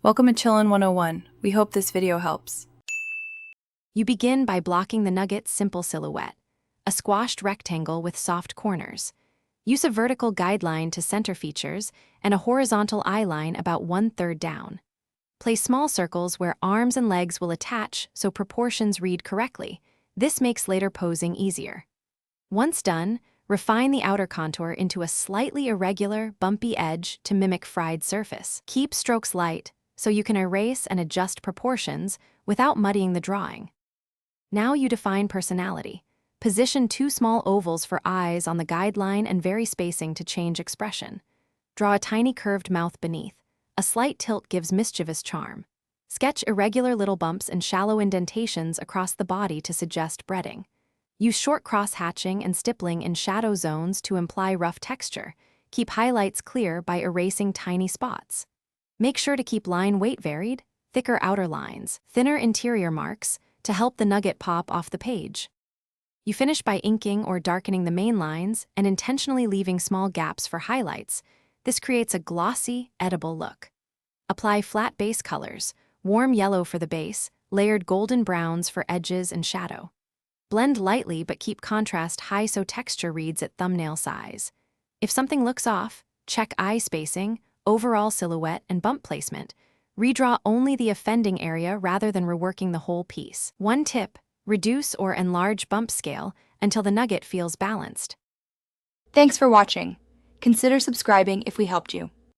Welcome to Chillin' 101. We hope this video helps. You begin by blocking the nugget's simple silhouette, a squashed rectangle with soft corners. Use a vertical guideline to center features and a horizontal eye line about 1/3 down. Place small circles where arms and legs will attach so proportions read correctly. This makes later posing easier. Once done, refine the outer contour into a slightly irregular, bumpy edge to mimic fried surface. Keep strokes light so you can erase and adjust proportions without muddying the drawing. Now you define personality. Position 2 small ovals for eyes on the guideline and vary spacing to change expression. Draw a tiny curved mouth beneath. A slight tilt gives mischievous charm. Sketch irregular little bumps and shallow indentations across the body to suggest breading. Use short cross-hatching and stippling in shadow zones to imply rough texture. Keep highlights clear by erasing tiny spots. Make sure to keep line weight varied, thicker outer lines, thinner interior marks to help the nugget pop off the page. You finish by inking or darkening the main lines and intentionally leaving small gaps for highlights. This creates a glossy, edible look. Apply flat base colors, warm yellow for the base, layered golden browns for edges and shadow. Blend lightly but keep contrast high so texture reads at thumbnail size. If something looks off, check eye spacing, overall silhouette, and bump placement. Redraw only the offending area rather than reworking the whole piece. One tip: reduce or enlarge bump scale until the nugget feels balanced. Thanks for watching. Consider subscribing if we helped you.